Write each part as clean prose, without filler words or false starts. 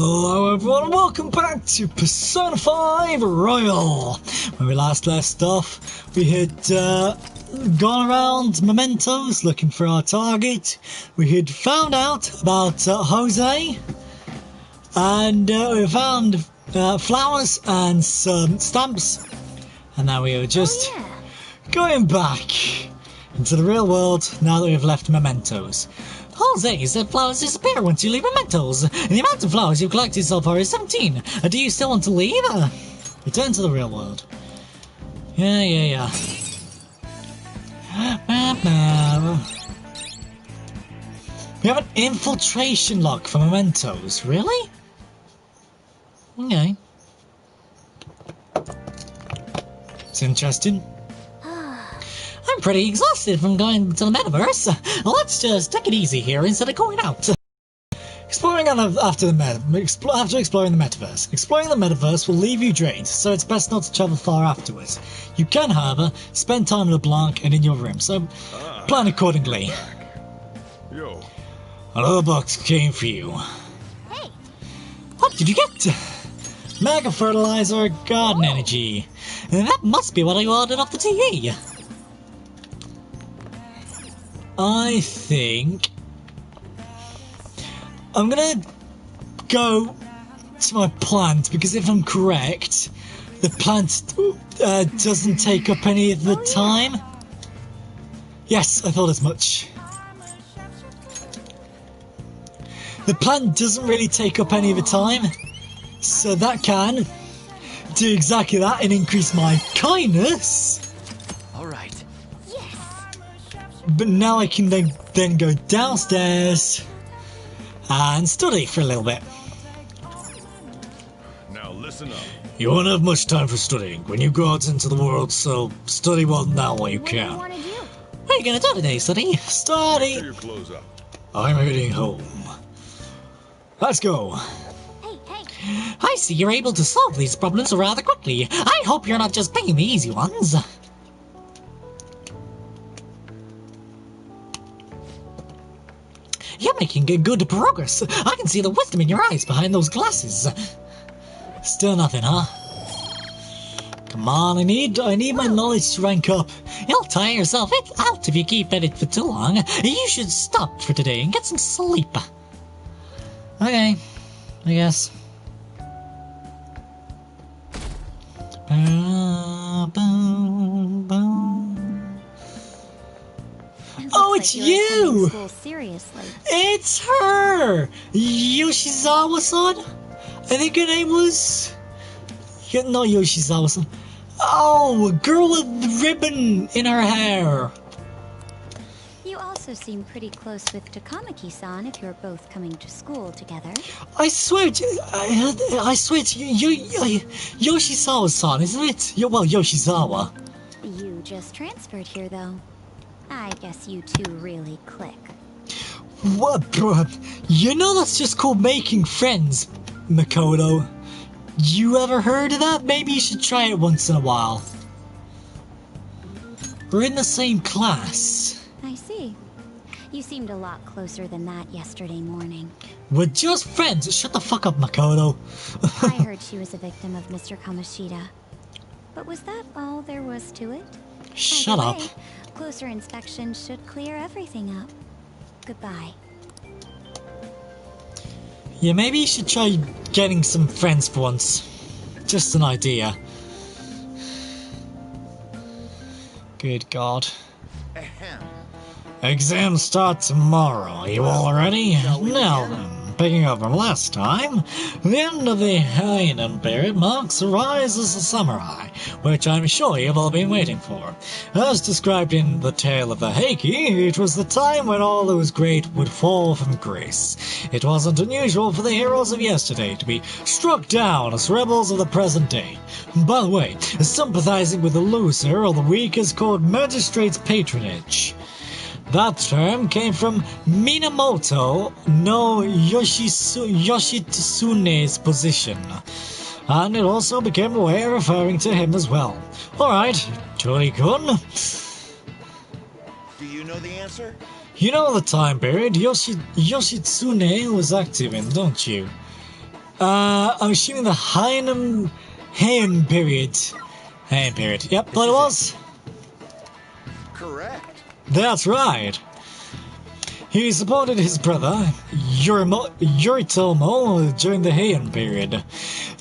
Hello everyone, welcome back to Persona 5 Royal. When we last left off, we had gone around mementos looking for our target. We had found out about Jose, and we found flowers and some stamps, and now we are just going back into the real world now that we've left mementos. Jose said flowers disappear once you leave mementos, and the amount of flowers you've collected so far is 17. Do you still want to leave? Return to the real world. Yeah. We have an infiltration lock for mementos. Really? Okay. It's interesting. I'm pretty exhausted from going to the metaverse. Let's just take it easy here instead of going out. After exploring the metaverse. Exploring the metaverse will leave you drained, so it's best not to travel far afterwards. You can, however, spend time in LeBlanc and in your room, so plan accordingly. Yo. Another box came for you. Hey. What did you get? Mega fertilizer, garden energy. And that must be what I ordered off the TV. I think I'm gonna go to my plant, because if I'm correct, the plant doesn't take up any of the time. Yes, I thought as much. The plant doesn't really take up any of the time, so that can do exactly that and increase my kindness. Alright. But now I can then go downstairs and study for a little bit. Now listen up. You won't have much time for studying when you go out into the world, so study well now while you can. What do you want to do? What are you gonna do today, study? Study! Get your clothes up. I'm heading home. Let's go. Hey. I see you're able to solve these problems rather quickly. I hope you're not just picking the easy ones. You're making good progress. I can see the wisdom in your eyes behind those glasses. Still nothing, huh? Come on, I need my knowledge to rank up. You'll tire yourself out if you keep at it for too long. You should stop for today and get some sleep. Okay, I guess. Oh, it's you! School seriously. It's her! Yoshizawa-san? I think her name was... Not Yoshizawa-san. Oh, a girl with the ribbon in her hair. You also seem pretty close with Takamaki-san if you're both coming to school together. I swear to Yoshizawa-san, isn't it? Well, Yoshizawa. You just transferred here, though. I guess you two really click. What, bro? You know that's just called making friends, Makoto. You ever heard of that? Maybe you should try it once in a while. We're in the same class. I see. You seemed a lot closer than that yesterday morning. We're just friends. Shut the fuck up, Makoto. I heard she was a victim of Mr. Kamoshida. But was that all there was to it? Shut Either up. way, closer inspection should clear everything up. Goodbye. Yeah, maybe you should try getting some friends for once. Just an idea. Good God. Exams start tomorrow. Are you all ready? Now then, picking up from last time, the end of the Heian period marks the rise as a samurai, which I'm sure you've all been waiting for. As described in the Tale of the Heike, it was the time when all that was great would fall from grace. It wasn't unusual for the heroes of yesterday to be struck down as rebels of the present day. By the way, sympathizing with the loser or the weak is called magistrate's patronage. That term came from Minamoto no Yoshitsune's position, and it also became a way of referring to him as well. Alright, Tori-kun. Do you know the answer? You know the time period Yoshitsune was active in, don't you? I'm assuming the Heian period. Heian period. Yep, what it was. Correct. That's right. He supported his brother, Yoritomo, during the Heian period.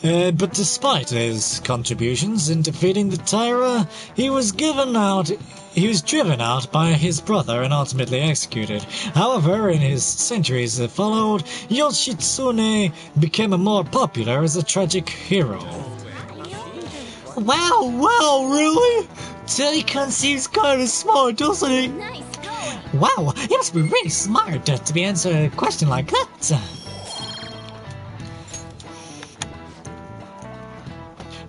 But despite his contributions in defeating the Taira, he was driven out by his brother and ultimately executed. However, in his centuries that followed, Yoshitsune became more popular as a tragic hero. Wow, really? Teddy-kun seems kind of smart, doesn't he? Nice going. Wow, you must be really smart to be answering a question like that.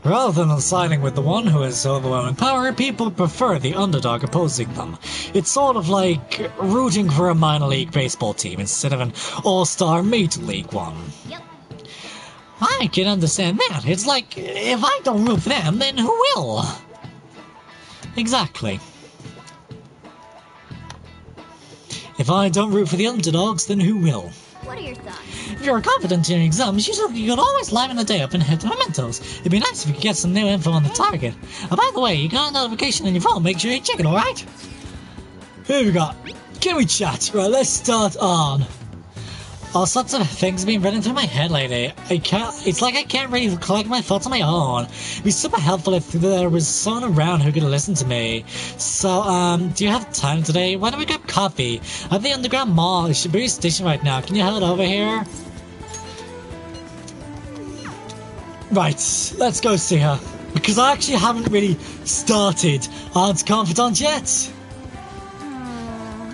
Rather than siding with the one who has overwhelming power, people prefer the underdog opposing them. It's sort of like rooting for a minor league baseball team instead of an all-star major league one. Yep. I can understand that. It's like, if I don't root for them, then who will? Exactly. If I don't root for the underdogs, then who will? What are your thoughts? If you're confident in your exams, you could always liven the day up and head to Mementos. It'd be nice if you could get some new info on the target. Oh, by the way, you got a notification on your phone, make sure you check it, alright? Here we go. Can we chat? Right, let's start on. All sorts of things have been running through my head lately. It's like I can't really collect my thoughts on my own. It'd be super helpful if there was someone around who could listen to me. So, do you have time today? Why don't we grab coffee? I'm at the Underground Mall, Shibuya Station right now. Can you head over here? Right, let's go see her. Because I actually haven't really started Aunt's Confidant yet.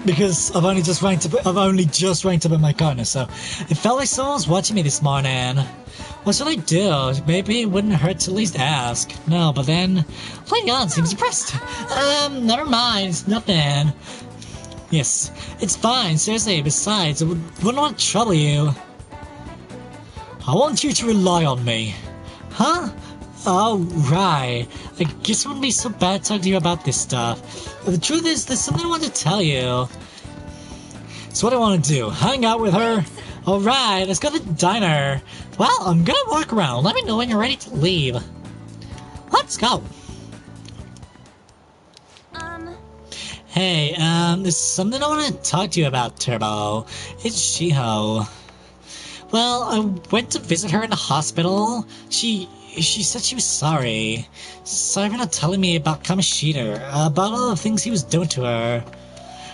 Because I've only just ranked up in my corner, so it felt like someone was watching me this morning. What should I do? Maybe it wouldn't hurt to at least ask. No, but then Lady Aunt seems impressed. Never mind, it's nothing. Yes, it's fine, seriously, besides, I wouldn't want to trouble you. I want you to rely on me. Huh? Oh, right. I guess it wouldn't be so bad talking to you about this stuff. But the truth is, there's something I want to tell you. So what I want to do, hang out with her? Alright, let's go to the diner. Well, I'm gonna walk around. Let me know when you're ready to leave. Let's go. Hey, there's something I want to talk to you about, Turbo. It's Shiho. Well, I went to visit her in the hospital. She said she was sorry. Sorry for not telling me about Kamoshida, about all the things he was doing to her.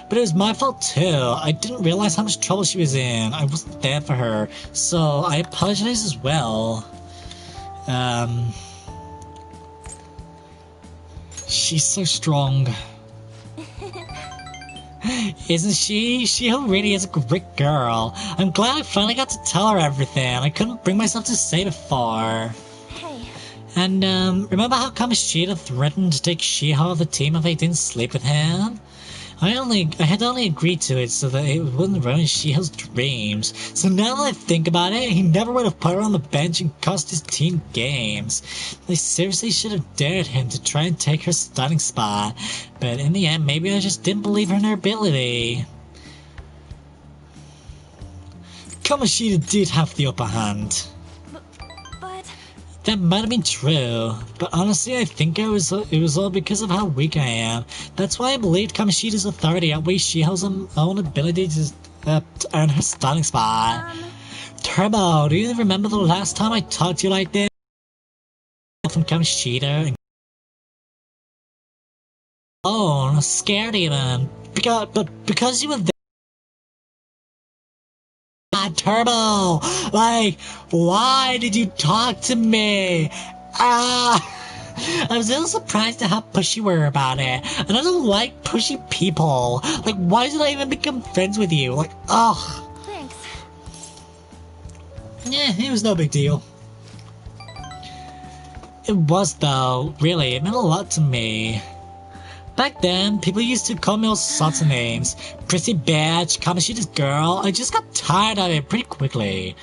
But it was my fault too. I didn't realize how much trouble she was in. I wasn't there for her, so I apologize as well. She's so strong. Isn't she? She really is a great girl. I'm glad I finally got to tell her everything. I couldn't bring myself to say before. Hey. And, remember how Kamoshida threatened to take Shiho off the team if I didn't sleep with him? I had only agreed to it so that it wouldn't ruin Shiho's dreams. So now that I think about it, he never would have put her on the bench and cost his team games. I seriously should have dared him to try and take her starting spot. But in the end, maybe I just didn't believe in her ability. Kamoshida did have the upper hand. That might have been true, but honestly I think it was all because of how weak I am. That's why I believed Kamoshida's authority outweighs Shiho's own ability to earn her starting spot. Turbo, do you remember the last time I talked to you like this? From Kamoshida? Oh, scared even. Because you were there. Turbo, like, why did you talk to me? I was a little surprised at how pushy you were about it, and I don't like pushy people. Like, why did I even become friends with you? Like, ugh. Thanks. Yeah, it was no big deal. It was though, really, it meant a lot to me. Back then, people used to call me all sorts of names. Prissy bitch, Kamoshida's girl. I just got tired of it pretty quickly.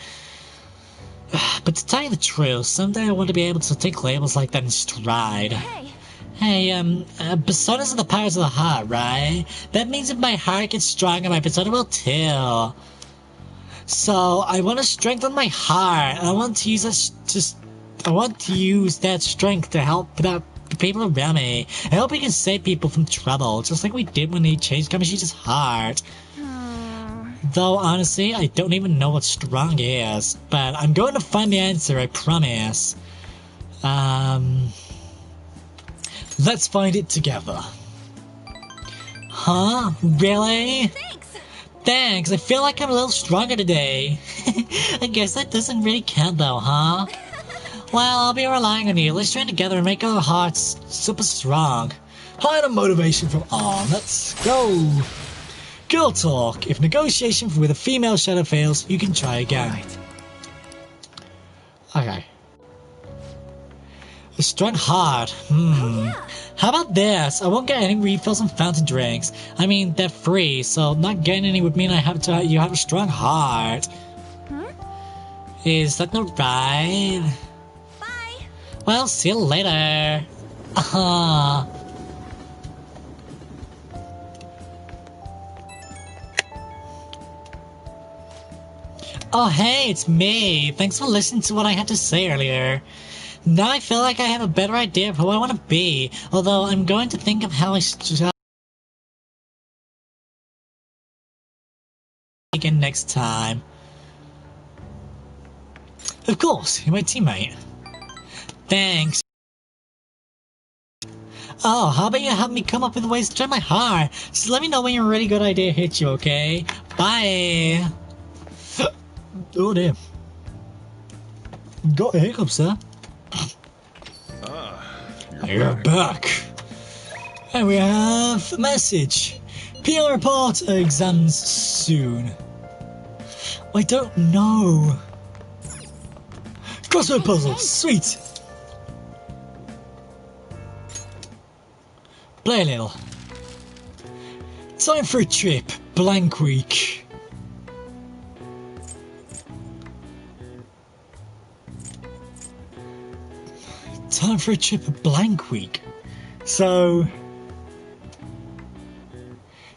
But to tell you the truth, someday I want to be able to take labels like that in stride. Hey, personas are the powers of the heart, right? That means if my heart gets stronger, my persona will too. So I want to strengthen my heart. I want to use that strength to help the people around me. I hope we can save people from trouble, just like we did when they changed Kamoshida's heart. Though honestly, I don't even know what strong is, but I'm going to find the answer, I promise. Let's find it together. Huh? Really? Thanks, I feel like I'm a little stronger today. I guess that doesn't really count though, huh? Well, I'll be relying on you. Let's train together and make our hearts super strong. Hide a motivation from on. Let's go. Girl talk. If negotiation with a female shadow fails, you can try again. Okay. A strong heart. How about this? I won't get any refills on fountain drinks. I mean, they're free, so not getting any would mean you have a strong heart. Is that not right? Bye. Well, see you later. Oh hey, it's me. Thanks for listening to what I had to say earlier. Now I feel like I have a better idea of who I want to be, although I'm going to think of how I again next time. Of course, you're my teammate. Thanks. Oh, how about you help me come up with ways to train my heart? Just let me know when your really good idea hits you, okay? Bye! Oh dear. Got a hiccup, sir. You're back. And we have a message. PR report exams soon. I don't know. Crossword puzzle, sweet. Play a little. Time for a trip, blank week. Time for a trip, a blank week. So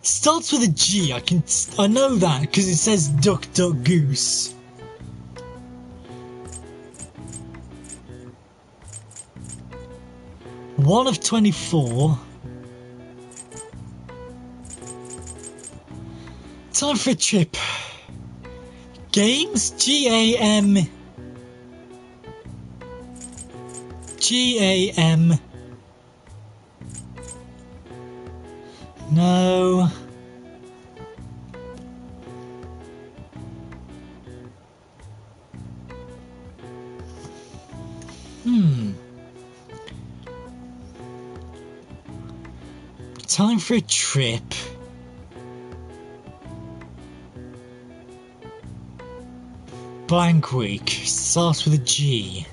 starts with a G. I know that because it says duck duck goose. One of 24. Time for a trip. Games, G-A-M. No. Time for a trip. Blank week. Starts with a G.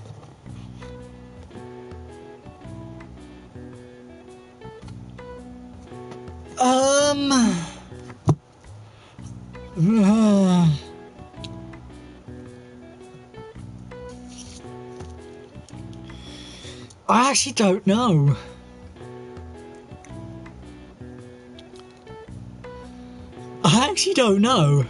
I actually don't know. I actually don't know.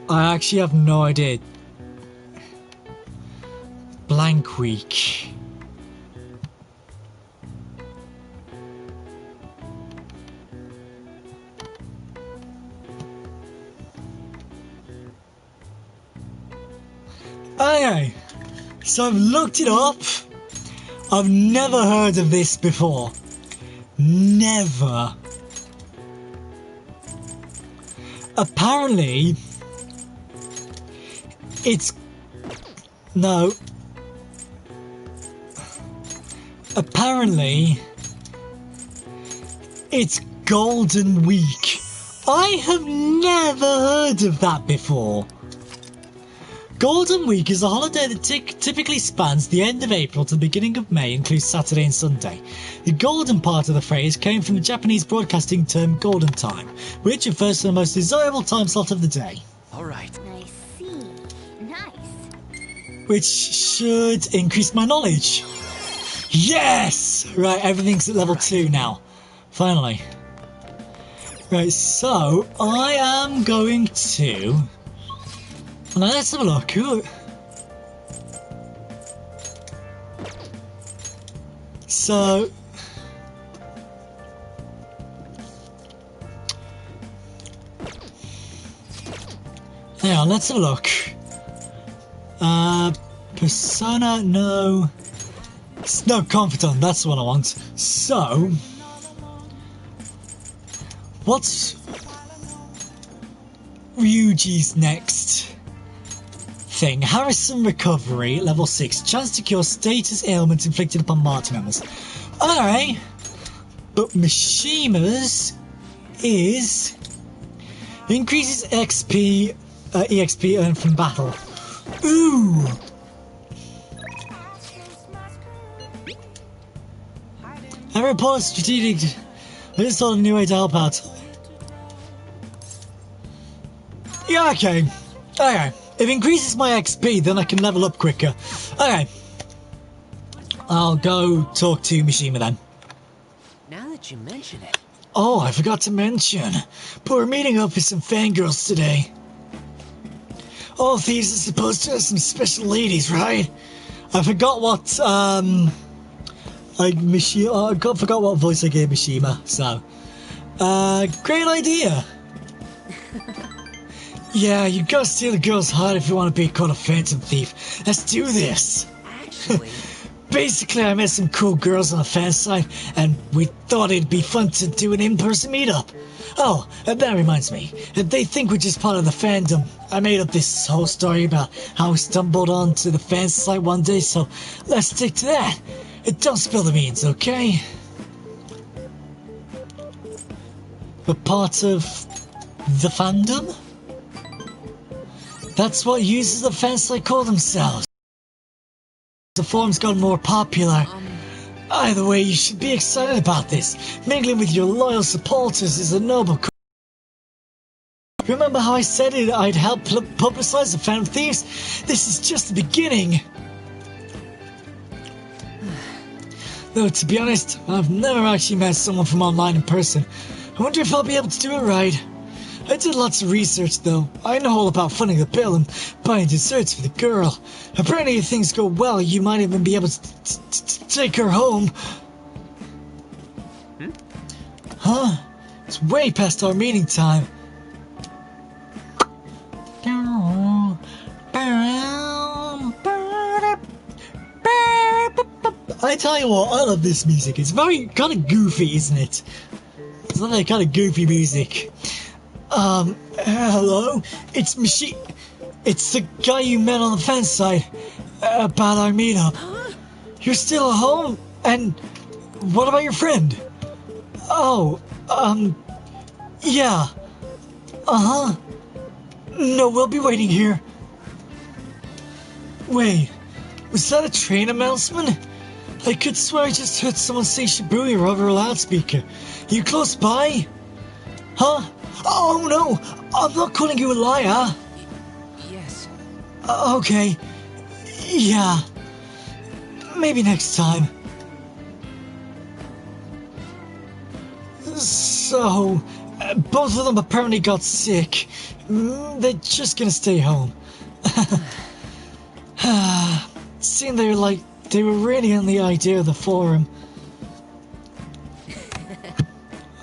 I actually have no idea. Blank week. Okay, so I've looked it up. I've never heard of this before. Never. Apparently, it's... No. Apparently, it's Golden Week. I have never heard of that before. Golden Week is a holiday that typically spans the end of April to the beginning of May, includes Saturday and Sunday. The golden part of the phrase came from the Japanese broadcasting term golden time, which refers to the most desirable time slot of the day. All right. I see. Nice. which should increase my knowledge. Yes! Right, everything's at level 2 now. Finally. Right, so I am going to... Now let's have a look. Ooh. So... Hang on, let's have a look. Persona, no... No, Confidant, that's what I want. So... What's... Ryuji's next thing? Harrison Recovery, level 6. Chance to cure status ailments inflicted upon martyr members. Alright. But Mishima's is... Increases XP... EXP earned from battle. Ooh! I report strategic... I just thought of a new way to help out. Yeah, okay. Okay. If it increases my XP, then I can level up quicker. Okay. I'll go talk to Mishima then. Now that you mention it. Oh, I forgot to mention. But we're meeting up with some fangirls today. All thieves are supposed to have some special ladies, right? I forgot what, I forgot what voice I gave Mishima, so... great idea! Yeah, you gotta steal a girl's heart if you want to be called a phantom thief. Let's do this! Actually... Basically, I met some cool girls on the fan site, and we thought it'd be fun to do an in-person meetup. Oh, that reminds me. They think we're just part of the fandom. I made up this whole story about how we stumbled onto the fan site one day, so let's stick to that. Don't spill the beans, okay? But part of the fandom? That's what users of fan site call themselves. The forum's gotten more popular. Either way, you should be excited about this. Mingling with your loyal supporters is a noble cause. Remember how I said I'd help publicize the Phantom Thieves? This is just the beginning. Though, to be honest, I've never actually met someone from online in person. I wonder if I'll be able to do it right. I did lots of research, though. I know all about funding the bill and buying desserts for the girl. Apparently, if things go well, you might even be able to take her home. Huh? It's way past our meeting time. I tell you what, I love this music. It's very kind of goofy, isn't it? It's like kind of goofy music. Hello? It's It's the guy you met on the fence side about our meetup. You're still at home? And what about your friend? Oh, yeah. Uh-huh. No, we'll be waiting here. Wait, was that a train announcement? I could swear I just heard someone say Shibuya over a loudspeaker. You close by? Huh? Oh no! I'm not calling you a liar! Yes. Okay. Yeah. Maybe next time. So, both of them apparently got sick. They're just gonna stay home. Seemed they were really on the idea of the forum.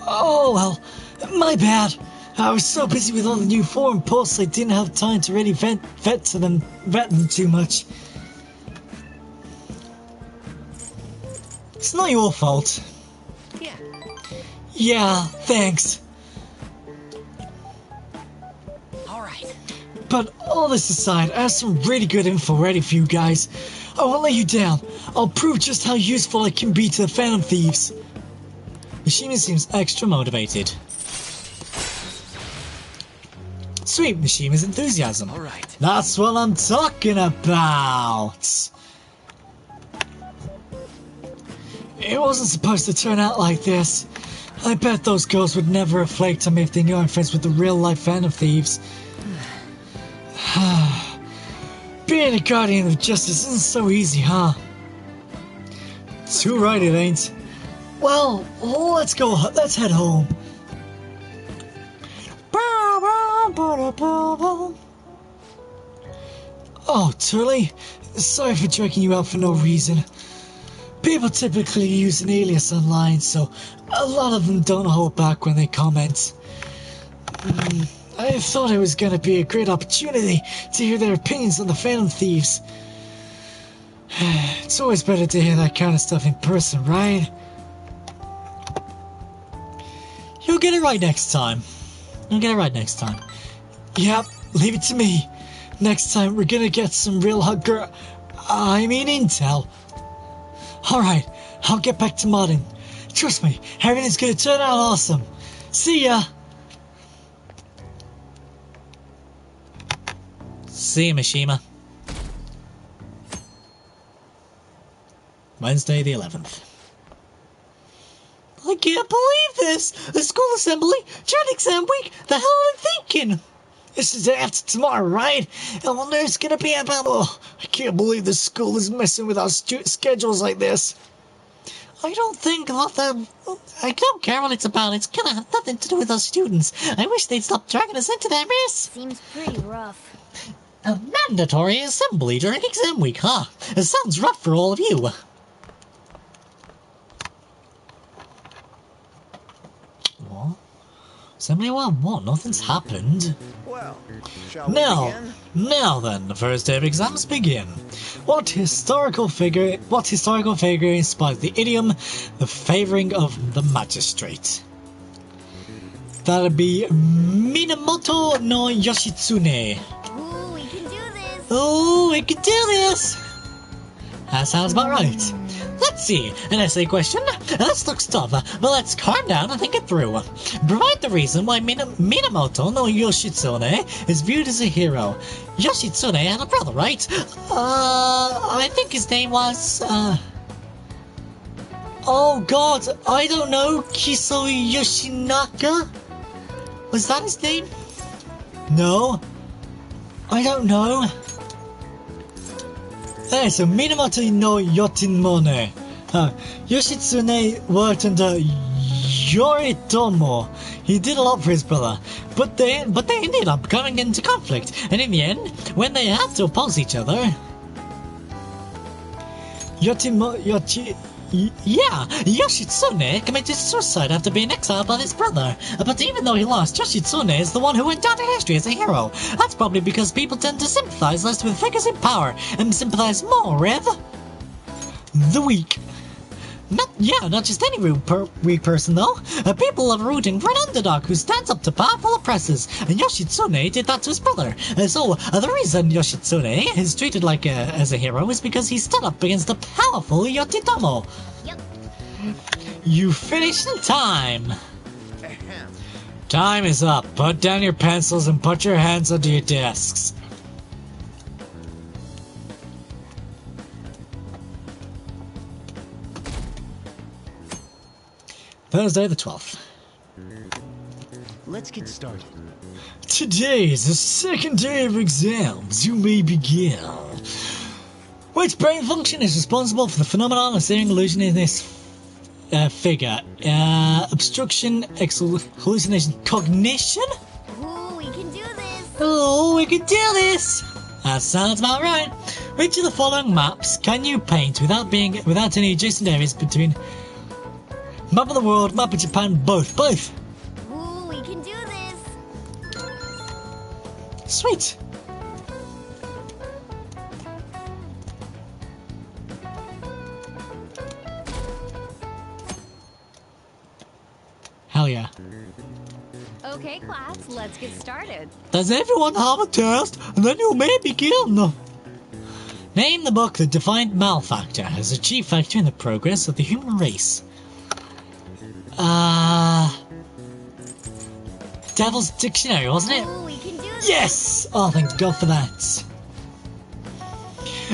Oh well, my bad. I was so busy with all the new forum posts I didn't have time to really vet them too much. It's not your fault. Yeah. Yeah, thanks. Alright. But all this aside, I have some really good info ready for you guys. I won't let you down. I'll prove just how useful I can be to the Phantom Thieves. Mishima seems extra motivated. Sweet, Mishima's enthusiasm. Alright. That's what I'm talking about. It wasn't supposed to turn out like this. I bet those girls would never have flaked on me if they knew I'm friends with the real-life Phantom Thieves. Being Being a guardian of justice isn't so easy, huh? Too right it ain't. Well, let's go. Let's head home. Oh, Turley. Sorry for checking you out for no reason. People typically use an alias online, so a lot of them don't hold back when they comment. I thought it was going to be a great opportunity to hear their opinions on the Phantom Thieves. It's always better to hear that kind of stuff in person, right? You'll get it right next time. You'll get it right next time. Yep, leave it to me. Next time we're gonna get some real intel. Alright, I'll get back to modding. Trust me, everything's gonna turn out awesome. See ya! See you, Mishima. Wednesday the 11th. I can't believe this! A school assembly during exam week! The hell am I thinking? This is after tomorrow, right? I wonder it's gonna be about... Oh, I can't believe the school is messing with our schedules like this. I don't care what it's about. It's gonna have nothing to do with our students. I wish they'd stop dragging us into their mess. Seems pretty rough. A mandatory assembly during exam week, huh? It sounds rough for all of you. What? Assembly 1? What? Nothing's happened. Well, shall we begin? Now then, the first day of exams begin. What historical figure inspires the idiom, the favouring of the magistrate? That'd be Minamoto no Yoshitsune. Ooh, we can do this! Oh, we can do this! That sounds about right. Let's see, an essay question? This looks tough, but let's calm down and think it through. Provide the reason why Minamoto no Yoshitsune is viewed as a hero. Yoshitsune had a brother, right? I think his name was, Oh god, I don't know, Kiso Yoshinaka? Was that his name? No. I don't know. So Minamoto no Yotinmone. Yoshitsune worked under Yoritomo. He did a lot for his brother, but they ended up coming into conflict, and in the end, when they had to oppose each other, Yoshitsune committed suicide after being exiled by his brother. But even though he lost, Yoshitsune is the one who went down to history as a hero. That's probably because people tend to sympathize less with figures in power and sympathize more with the weak. Not just any weak person though. People love rooting for an underdog who stands up to powerful oppressors, and Yoshitsune did that to his brother. So the reason Yoshitsune is treated like as a hero is because he stood up against the powerful Yoritomo. Yep. You finished in time. Time is up. Put down your pencils and put your hands under your desks. Thursday the 12th. Let's get started. Today is the second day of exams. You may begin. Which brain function is responsible for the phenomenon of seeing illusion in this figure? Obstruction, hallucination, cognition? Ooh, we can do this! Oh, we can do this! That sounds about right. Which of the following maps can you paint without any adjacent areas between map of the world, map of Japan, both? Ooh, we can do this! Sweet. Hell yeah. Okay, class, let's get started. Does everyone have a test? And then you may begin. Name the book that defined malfactor as a chief factor in the progress of the human race. Devil's Dictionary, wasn't it? Ooh, we can do this! Yes! Oh, thank God for that.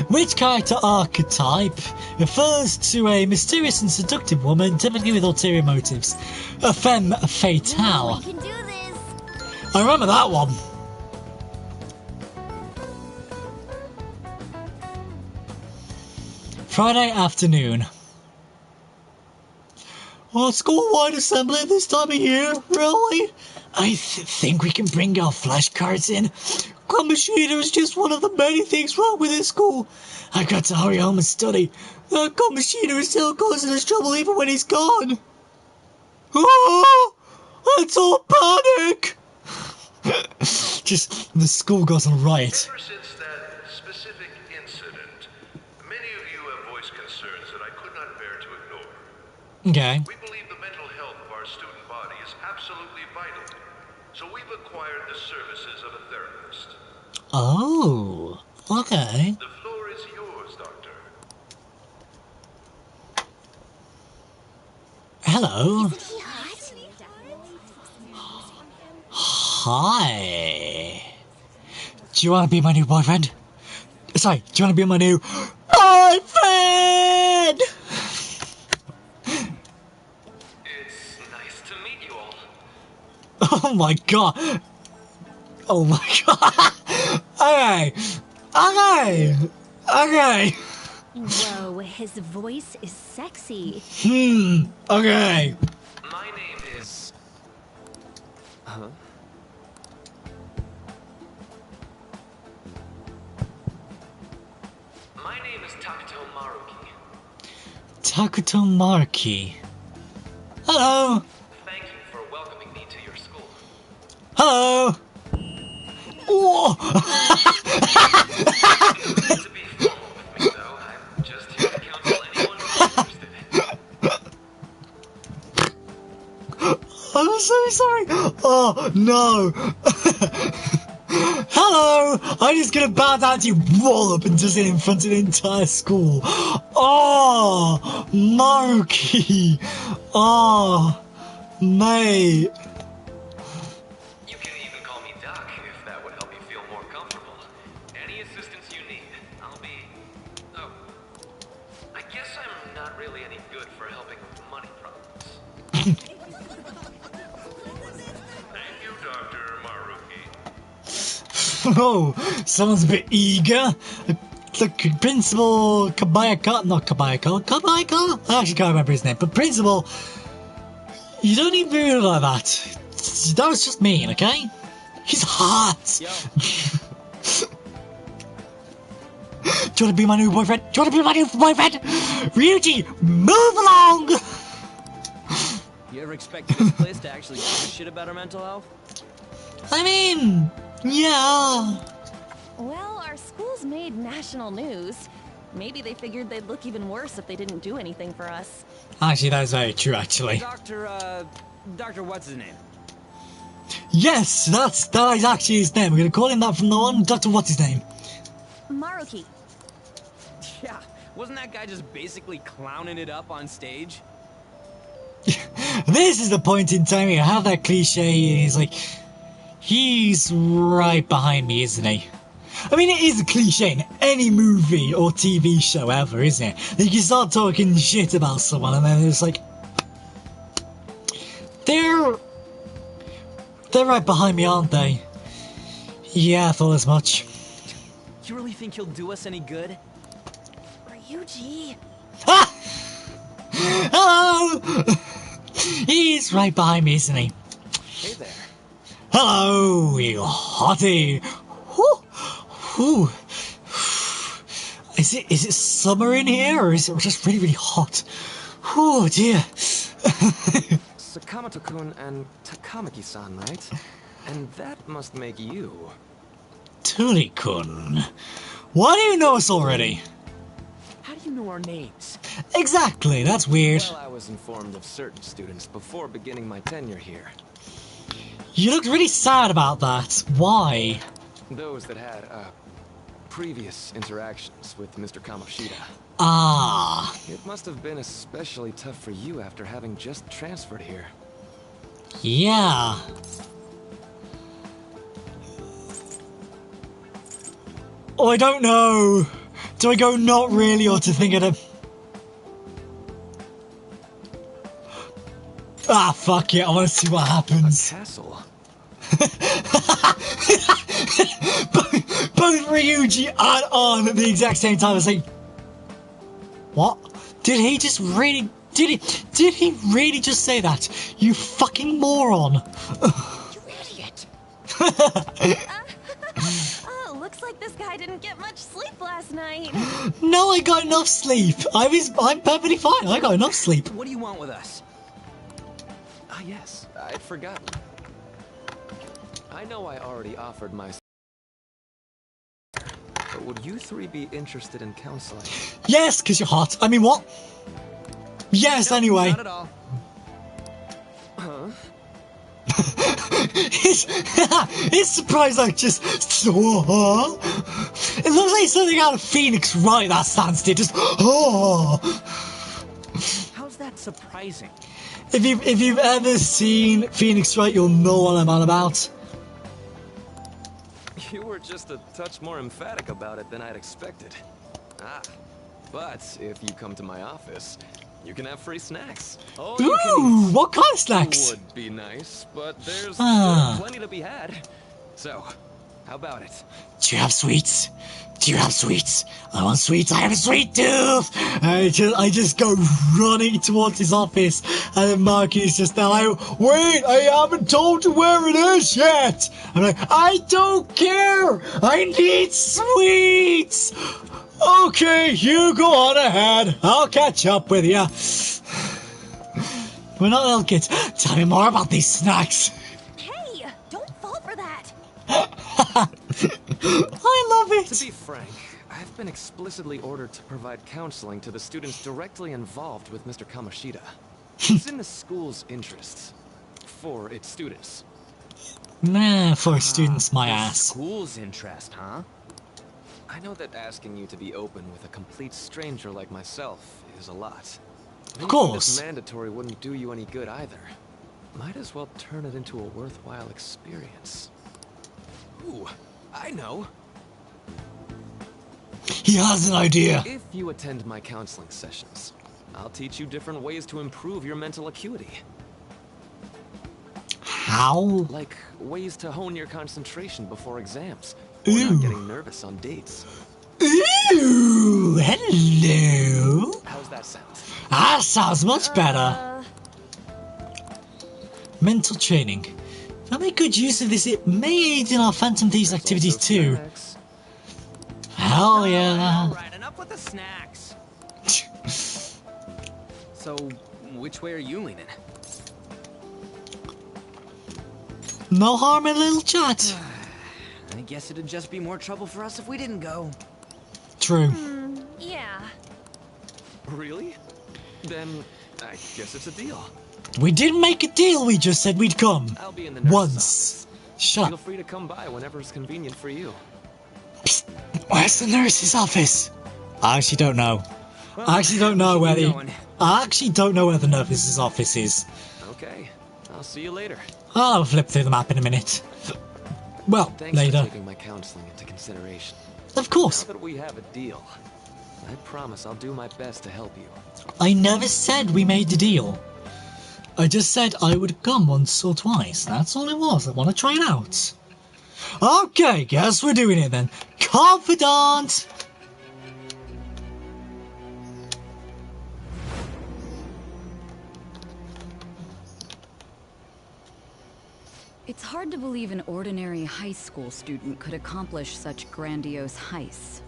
Which character archetype refers to a mysterious and seductive woman, typically with ulterior motives? A femme fatale. Ooh, we can do this! I remember that one. Friday afternoon. Well, school-wide assembly this time of year? Really? I think we can bring our flashcards in. Kamoshida is just one of the many things wrong with this school. I've got to hurry home and study. Kamoshida is still causing us trouble even when he's gone. Oh, let's all panic! Just, the school goes on riot. Ever since that specific incident, many of you have voiced concerns that I could not bear to ignore. Okay. We believe the mental health of our student body is absolutely vital, so we've acquired the services of a therapist. Oh, okay. The floor is yours, Doctor. Hello. Isn't he hot? Hi. Do you want to be my new boyfriend? Sorry, do you want to be my new boyfriend? It's nice to meet you all. Oh my god. Oh my god. Okay. Okay. Okay. Whoa, his voice is sexy. Okay. My name is... Huh? My name is Takuto Maruki. Takuto Maruki. Hello. Thank you for welcoming me to your school. Hello. Whoa. To be formal with me, though, I'm just here to counsel anyone who's interested. I'm so sorry. Oh no. Hello. I'm just gonna bow down to you, wallop, and just in front of the entire school. Oh, Maruki. Oh, mate. You can even call me Doc if that would help you feel more comfortable. Any assistance you need, I'll be... Oh, I guess I'm not really any good for helping with money problems. Thank you, Dr. Maruki. Oh, someone's a bit eager. The Principal Kabayaka, not Kabayako, Kabayako? I actually can't remember his name, but Principal, you don't need to be rude like that. That was just mean, okay? He's hot. Yo. Do you want to be my new boyfriend? Do you want to be my new boyfriend? Ryuji, move along! You ever expected this place to actually give a shit about our mental health? I mean, yeah. Well, our school's made national news. Maybe they figured they'd look even worse if they didn't do anything for us. Actually, that is very true, actually. Doctor, what's his name? Yes, that is actually his name. We're going to call him that from now on. Dr. What's his name? Maruki. Yeah, wasn't that guy just basically clowning it up on stage? This is the point in time you have that cliche, and he's like, he's right behind me, isn't he? I mean, it is a cliche in any movie or TV show ever, isn't it? Like, you start talking shit about someone, and then it's like, they're right behind me, aren't they? Yeah, I thought as much. You really think he'll do us any good? Ryuji. Ah! Hello! He's right behind me, isn't he? Hey there. Hello, you hottie! Whew. Whew. Is it summer in here, or is it just really, really hot? Oh dear. Sakamoto-kun and Takamaki-san, right? And that must make you... Tuli-kun. Why do you know us already? How do you know our names? Exactly, that's weird. Well, I was informed of certain students before beginning my tenure here. You look really sad about that. Why? Those that had, previous interactions with Mr. Kamoshida. Ah. It must have been especially tough for you after having just transferred here. Yeah. Oh, I don't know. Do I go not really, or to think of them? Ah, fuck it. I want to see what happens. Castle? Both Ryuji and On at the exact same time. I was like, Did he just really... Did he really just say that? You fucking moron. You idiot! Looks like this guy didn't get much sleep last night. No, I got enough sleep. I'm perfectly fine. I got enough sleep. What do you want with us? Ah, yes, I'd forgotten. I know I already offered my... But would you three be interested in counseling? Yes, because you're hot. I mean, what? Yes, Nope, anyway. Not at all. Huh? His surprise like just... It looks like something out of Phoenix Wright that stands there, just... How's that surprising? If you've ever seen Phoenix Wright, you'll know what I'm on about. You were just a touch more emphatic about it than I'd expected. Ah, but if you come to my office, you can have free snacks. Oh, Ooh, what kind of snacks? Would be nice, but there's Ah. still plenty to be had. So, how about it? Do you have sweets? Do you have sweets? I want sweets. I have a sweet tooth. I just go running towards his office, and then Marky is just there like, wait, I haven't told you where it is yet. I'm like, I don't care. I need sweets. Okay, you go on ahead. I'll catch up with you. We're not little kids. Tell me more about these snacks. Hey, don't fall for that. I love it. To be frank, I've been explicitly ordered to provide counseling to the students directly involved with Mr. Kamoshida. It's in the school's interests. For its students. Nah, for students, my The ass. School's interest, huh? I know that asking you to be open with a complete stranger like myself is a lot. Of course. This mandatory wouldn't do you any good either. Might as well turn it into a worthwhile experience. Ooh, I know. He has an idea. If you attend my counseling sessions, I'll teach you different ways to improve your mental acuity. How? Like ways to hone your concentration before exams. Or Ooh. not getting nervous on dates. Ooh, hello. How's that sound? That sounds much better. Mental training. If I make good use of this, it may aid in our Phantom Thieves There's activities also too. snacks. Hell yeah. Alright, enough with the snacks. So, which way are you leaning? No harm in a little chat. I guess it'd just be more trouble for us if we didn't go. True. Yeah. Really? Then I guess it's a deal. We didn't make a deal, we just said we'd come. I'll be in the nurse's Once. office. Shut Feel up. free to come by whenever it's convenient for you. Psst. Where's the nurse's office? I actually don't know. I actually don't know where the... I actually don't know where the nurse's office is. Okay, I'll see you later. I'll flip through the map in a minute. Well, Thanks later. for taking my counseling into consideration. Of course. Now that we have a deal, I promise I'll do my best to help you. I never said we made the deal. I just said I would come once or twice. That's all it was. I want to try it out. Okay, guess we're doing it then. Confidant! It's hard to believe an ordinary high school student could accomplish such grandiose heists.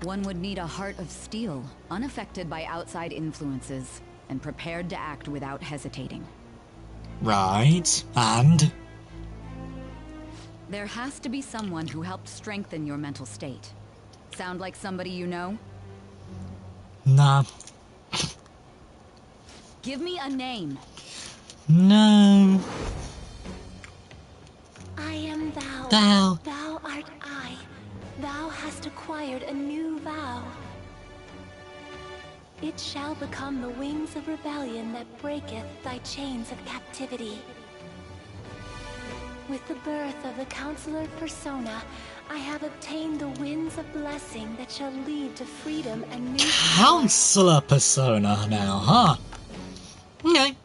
One would need a heart of steel, unaffected by outside influences, and prepared to act without hesitating. Right, and? There has to be someone who helped strengthen your mental state. Sound like somebody you know? Nah. Give me a name. No. I am thou. Thou. Thou art I. Thou hast acquired a new vow. It shall become the wings of rebellion that breaketh thy chains of captivity. With the birth of the Counselor Persona, I have obtained the winds of blessing that shall lead to freedom and new... Counselor Persona now, huh? Okay.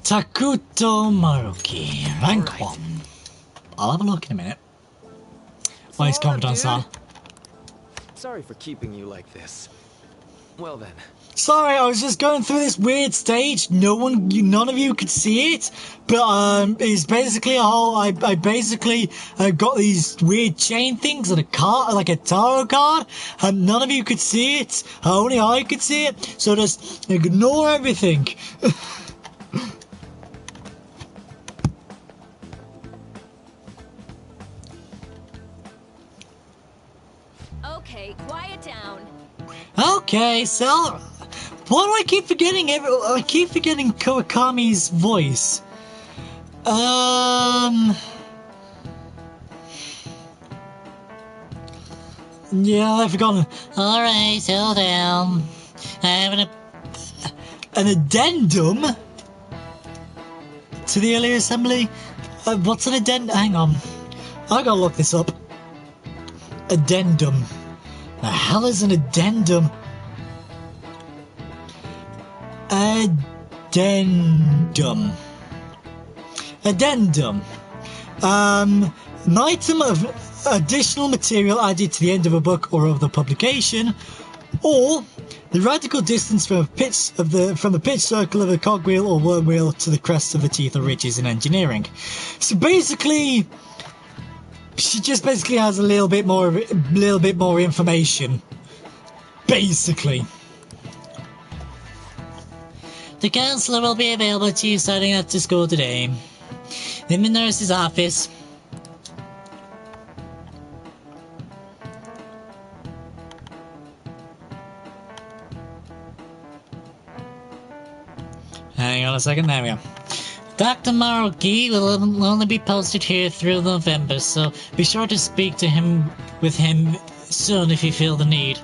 Takuto Maruki, rank 1. I'll have a look in a minute. Why is Commandant San? Sorry for keeping you like this. Well then. Sorry, I was just going through this weird stage. None of you could see it, but it's basically a whole. I basically got these weird chain things and a card, like a tarot card, and none of you could see it. Only I could see it. So just ignore everything. Okay, quiet down. Okay, so why do I keep forgetting I keep forgetting Kawakami's voice. Yeah, I've forgotten. Alright, settle down. I have an addendum to the earlier assembly. What's an addendum? Hang on. I gotta look this up. Addendum. The hell is an addendum? Addendum. Addendum. An item of additional material added to the end of a book or of the publication, or the radical distance from the pitch circle of a cogwheel or wormwheel to the crests of the teeth or ridges in engineering. So basically, she just basically has a little bit more information. Basically. The counselor will be available to you starting after school today. In the nurse's office. Hang on a second, there we go. Dr. Maruki will only be posted here through November, so be sure to speak to him soon if you feel the need.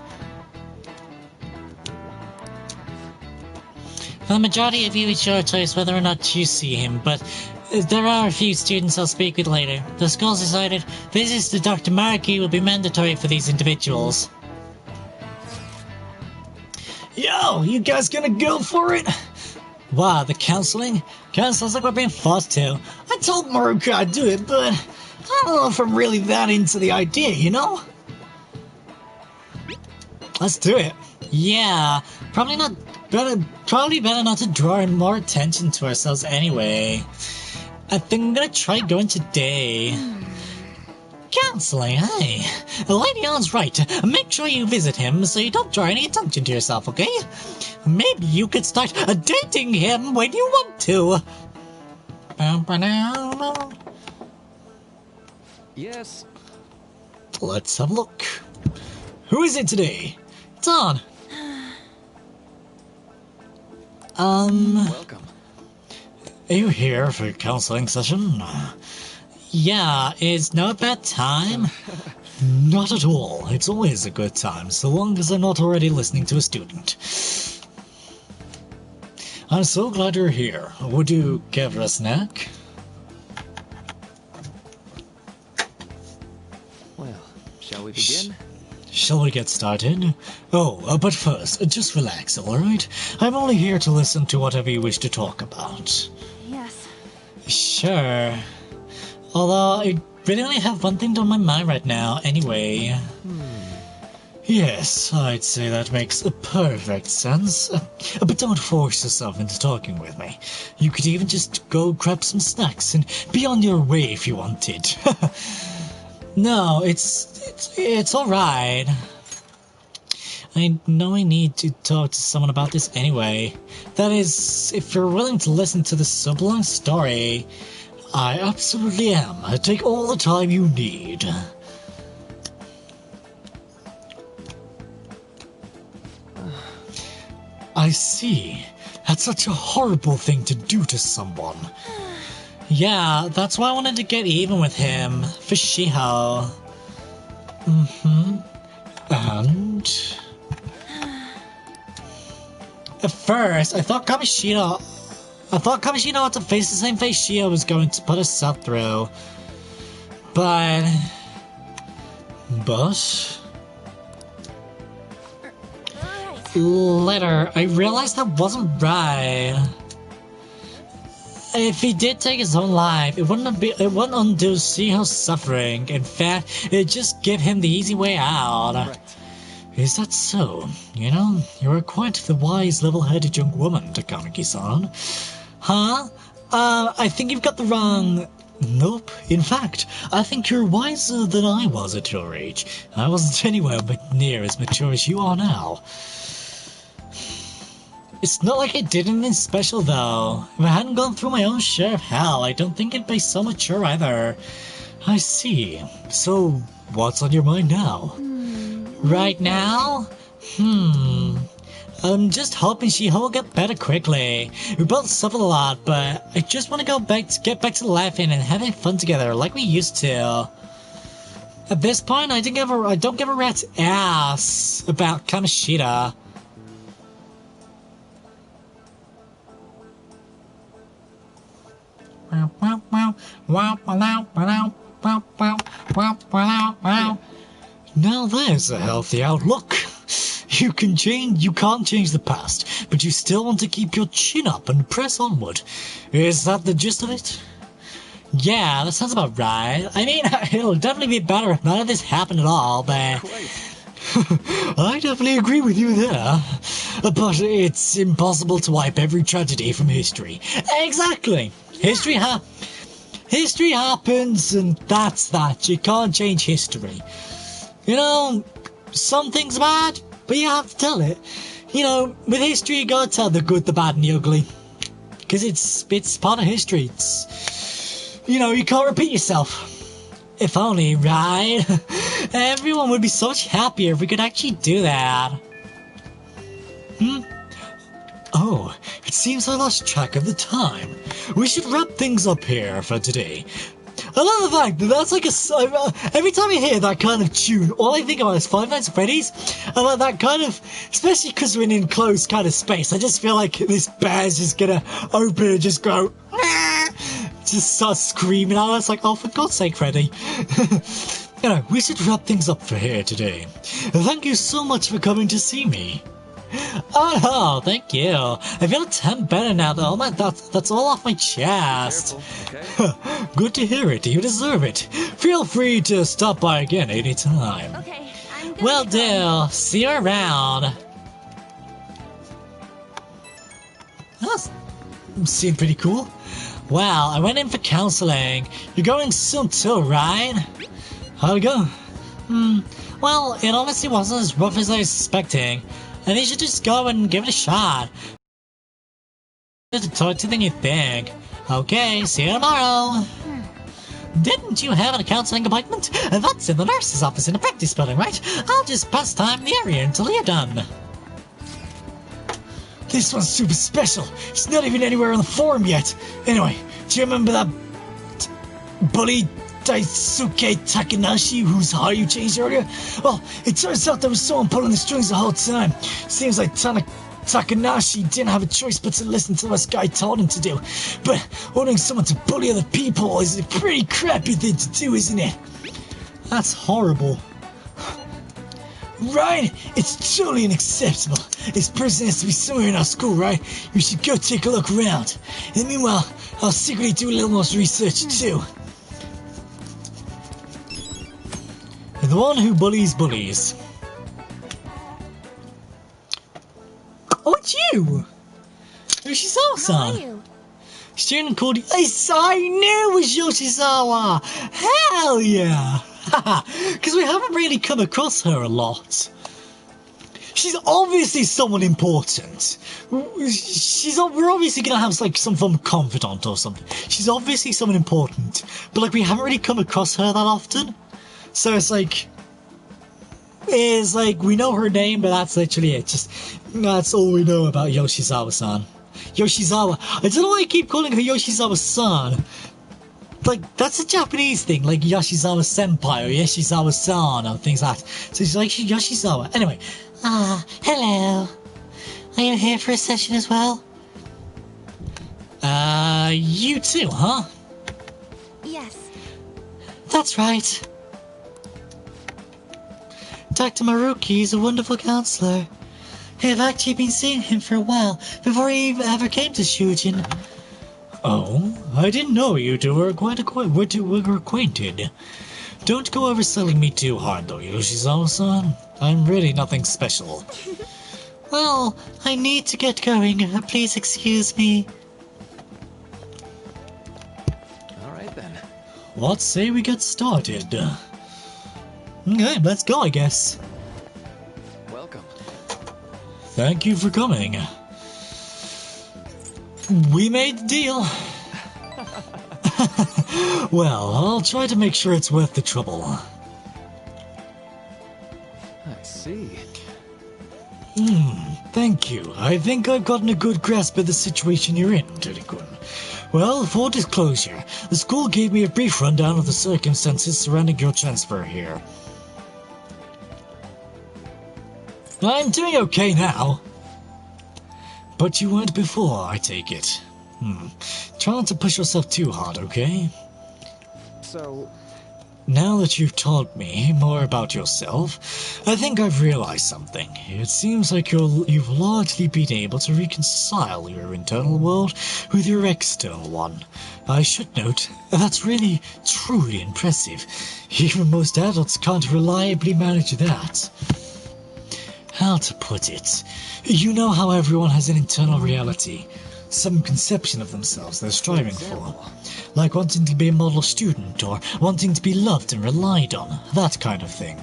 For the majority of you, it's your choice whether or not you see him, but there are a few students I'll speak with later. The school's decided visits to Dr. Maruki will be mandatory for these individuals. Yo, you guys gonna go for it? Wow, the counseling? Sounds like we're being forced to. I told Maruka I'd do it, but I don't know if I'm really that into the idea, you know? Let's do it. Yeah, probably better not to draw more attention to ourselves anyway. I think I'm gonna try going today. Counseling, hey. Lady Ellen's right. Make sure you visit him so you don't draw any attention to yourself, okay? Maybe you could start dating him when you want to. Yes. Let's have a look. Who is it today? It's on. Welcome. Are you here for a counseling session? Yeah, is now a bad time? Not at all. It's always a good time, so long as I'm not already listening to a student. I'm so glad you're here. Would you care for a snack? Well, shall we begin? Shall we get started? Oh, but first, just relax, alright? I'm only here to listen to whatever you wish to talk about. Yes. Sure. Although, I really only have one thing on my mind right now, anyway. Yes, I'd say that makes perfect sense. But don't force yourself into talking with me. You could even just go grab some snacks and be on your way if you wanted. No, it's alright. I know I need to talk to someone about this anyway. That is, if you're willing to listen to the sublime story, I absolutely am. Take all the time you need. I see. That's such a horrible thing to do to someone. Yeah, that's why I wanted to get even with him, for Shiho. And... at first, I thought Kamishita had to face the same face Shiho was going to put herself through. But... later, I realized that wasn't right. If he did take his own life, it wouldn't undo Shiho's suffering. In fact, it'd just give him the easy way out. Right. Is that so? You know, you are quite the wise, level-headed young woman, Takamaki-san. Huh? I think you've got the wrong... Nope. In fact, I think you're wiser than I was at your age. I wasn't anywhere but near as mature as you are now. It's not like I did anything special, though. If I hadn't gone through my own share of hell, I don't think I'd be so mature either. I see. So, what's on your mind now? Right now? I'm just hoping she'll get better quickly. We both suffered a lot, but I just want to get back to laughing and having fun together like we used to. At this point, I don't give a rat's ass about Kamoshida. Now there's a healthy outlook. You can't change the past, but you still want to keep your chin up and press onward. Is that the gist of it? Yeah, that sounds about right. I mean, it'll definitely be better if none of this happened at all, but... I definitely agree with you there. But it's impossible to wipe every tragedy from history. Exactly! History happens, and that's that. You can't change history. You know, some things are bad, but you have to tell it. You know, with history you gotta tell the good, the bad, and the ugly. Because it's part of history. It's, you know, you can't repeat yourself. If only, right? Everyone would be so much happier if we could actually do that. Oh, it seems I lost track of the time. We should wrap things up here for today. I love the fact that that's like every time I hear that kind of tune, all I think about is Five Nights at Freddy's. And like that kind of, especially because we're in an enclosed kind of space, I just feel like this bear's just gonna open and just go, just start screaming at us like, oh, for God's sake, Freddy. You know, we should wrap things up for here today. Thank you so much for coming to see me. Oh, thank you. I feel a ton better now that that's all off my chest. Careful, okay? Good to hear it. You deserve it. Feel free to stop by again anytime. Okay, I'm gonna Will go. do. See you around. That seemed pretty cool. Well, I went in for counseling. You're going soon too, right? How'd it go? Well, it honestly wasn't as rough as I was expecting. And you should just go and give it a shot. To talk to than you think. Okay, see you tomorrow. Didn't you have a counseling appointment? That's in the nurse's office in the practice building, right? I'll just pass time in the area until you're done. This one's super special. It's not even anywhere on the forum yet. Anyway, do you remember that bully Daisuke Takanashi whose hair you changed earlier? Well, it turns out there was someone pulling the strings the whole time. Seems like Takanashi didn't have a choice but to listen to what this guy told him to do. But ordering someone to bully other people is a pretty crappy thing to do, isn't it? That's horrible. Right? It's totally unacceptable. This person has to be somewhere in our school, right? We should go take a look around. And meanwhile, I'll secretly do a little more research too. The one who bullies bullies. Oh, it's you! Yoshizawa-san! How are you? Student called you. I knew it was Yoshizawa! Hell yeah! Because we haven't really come across her a lot. She's obviously someone important. We're obviously going to have like some form of confidant or something. She's obviously someone important. But like we haven't really come across her that often. So it's like we know her name, but that's literally it. Just that's all we know about Yoshizawa-san. Yoshizawa. I don't know why I keep calling her Yoshizawa-san. Like that's a Japanese thing, like Yoshizawa Senpai or Yoshizawa-san or things like that. So she's like Yoshizawa. Anyway, hello. Are you here for a session as well? You too, huh? Yes. That's right. Dr. Maruki is a wonderful counselor. I've actually been seeing him for a while, before he ever came to Shujin. Oh, I didn't know you two were were acquainted. Don't go overselling me too hard though, Yoshizawa-san. I'm really nothing special. Well, I need to get going. Please excuse me. Alright then. What say we get started? Okay, let's go, I guess. Welcome. Thank you for coming. We made the deal. Well, I'll try to make sure it's worth the trouble. I see. Thank you. I think I've gotten a good grasp of the situation you're in, Teddy-kun. Well, for disclosure, the school gave me a brief rundown of the circumstances surrounding your transfer here. I'm doing okay now. But you weren't before, I take it. Try not to push yourself too hard, okay? So... Now that you've told me more about yourself, I think I've realized something. It seems like you've largely been able to reconcile your internal world with your external one. I should note, that's really, truly impressive. Even most adults can't reliably manage that. How to put it? You know how everyone has an internal reality, some conception of themselves they're striving for. Like wanting to be a model student, or wanting to be loved and relied on, that kind of thing.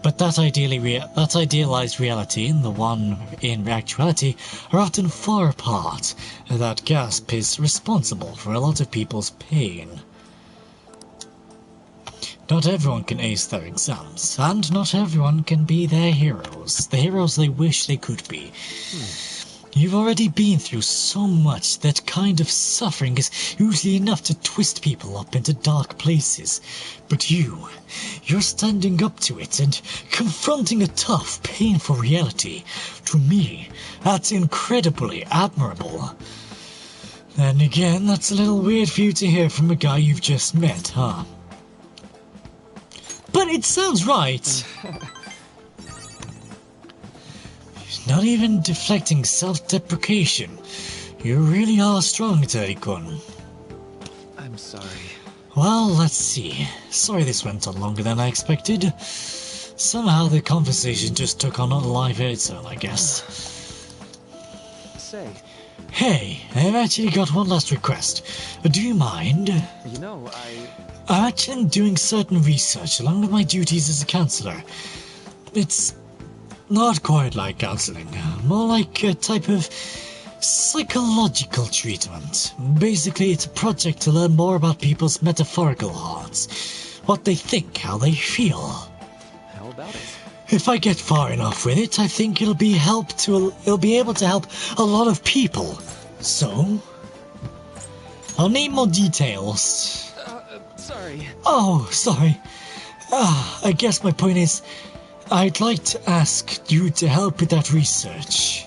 But that idealized reality and the one in actuality are often far apart. That gap is responsible for a lot of people's pain. Not everyone can ace their exams, and not everyone can be their heroes, the heroes they wish they could be. You've already been through so much that kind of suffering is usually enough to twist people up into dark places. But you're standing up to it and confronting a tough, painful reality. To me, that's incredibly admirable. Then again, that's a little weird for you to hear from a guy you've just met, huh? But it sounds right! Not even deflecting self-deprecation. You really are strong, Teddy-kun. I'm sorry. Well, let's see. Sorry this went on longer than I expected. Somehow the conversation just took on a life of its own, I guess. Say. Hey, I've actually got one last request. Do you mind? You know, I'm actually doing certain research along with my duties as a counselor. It's not quite like counseling, more like a type of psychological treatment. Basically, it's a project to learn more about people's metaphorical hearts, what they think, how they feel. How about it? If I get far enough with it, I think it'll be able to help a lot of people. So, I'll need more details. Sorry. Oh, sorry. I guess my point is, I'd like to ask you to help with that research.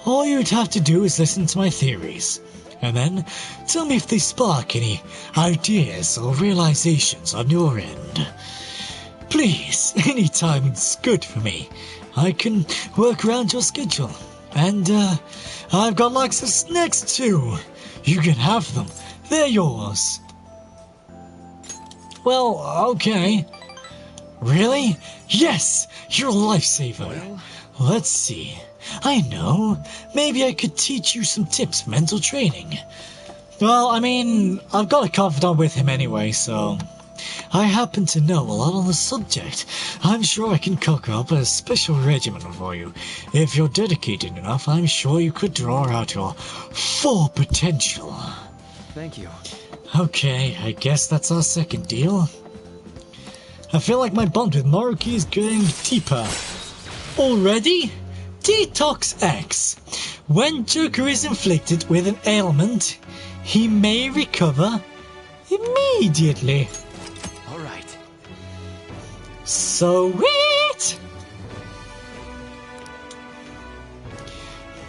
All you'd have to do is listen to my theories, and then tell me if they spark any ideas or realizations on your end. Please, any time's good for me. I can work around your schedule, and I've got lots of snacks too. You can have them. They're yours. Well, okay. Really? Yes! You're a lifesaver. Well, let's see. I know. Maybe I could teach you some tips for mental training. Well, I mean, I've got a confidant with him anyway, so I happen to know a lot on the subject. I'm sure I can cook up a special regimen for you. If you're dedicated enough, I'm sure you could draw out your full potential. Thank you. Okay, I guess that's our second deal. I feel like my bond with Maruki is getting deeper. Already? Detox X. When Joker is inflicted with an ailment, he may recover immediately. Alright. Sweet!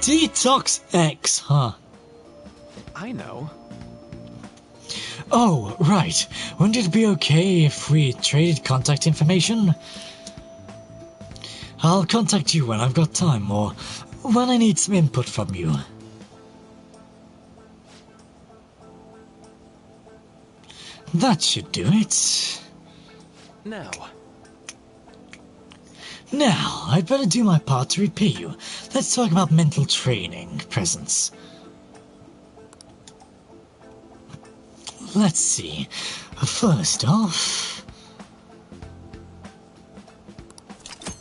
Detox X, huh? I know. Oh, right. Wouldn't it be okay if we traded contact information? I'll contact you when I've got time, or when I need some input from you. That should do it. Now. Now, I'd better do my part to repay you. Let's talk about mental training presents. Let's see. First off...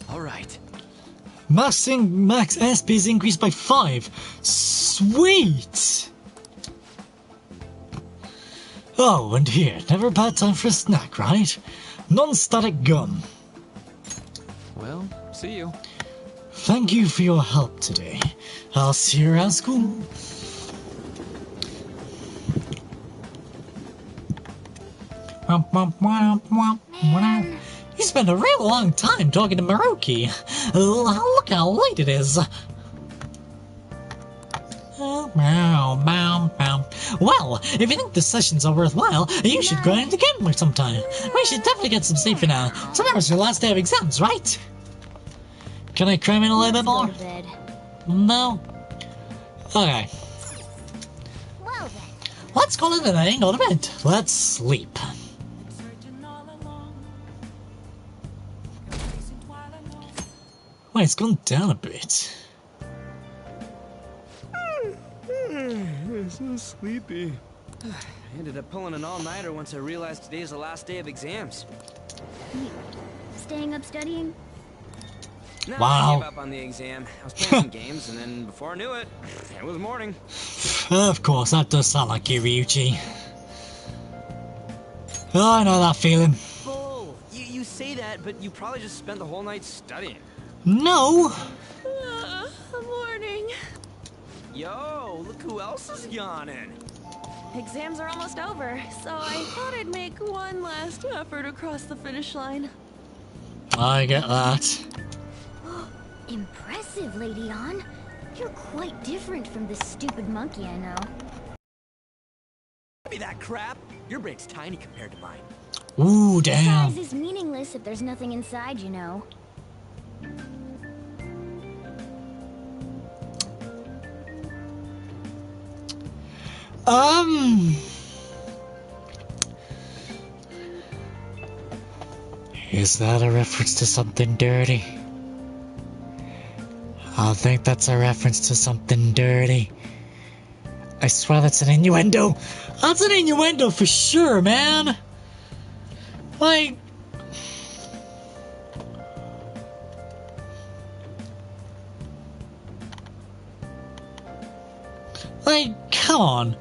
Alright. Max SP is increased by 5. Sweet! Oh, and here, never a bad time for a snack, right? Non-static gum. Well, see you. Thank you for your help today. I'll see you around school. You spent a real long time talking to Maruki. Look how late it is. Well, if you think the sessions are worthwhile, you should go in again sometime. We should definitely get some sleep for now. Tomorrow's your last day of exams, right? Can I cram in a little bit more? No? Okay. Well then. Let's call it a day, not a bed. Let's sleep. Wait, it's gone down a bit. I'm so sleepy. I ended up pulling an all-nighter once I realized today's the last day of exams. Staying up studying? No, Wow. I gave up on the exam. I was playing some games, and then before I knew it, it was morning. Of course, that does sound like you, Ryuichi. Oh, I know that feeling. Bull! You say that, but you probably just spent the whole night studying. No! Morning. Yo, look who else is yawning. Exams are almost over, so I thought I'd make one last effort across the finish line. I get that. Impressive, Lady Ann. You're quite different from this stupid monkey I know. Give me that crap. Your brain's tiny compared to mine. Ooh, damn. Size is meaningless if there's nothing inside, you know. Is that a reference to something dirty? I think that's a reference to something dirty. I swear that's an innuendo. That's an innuendo for sure, man. Like... come on.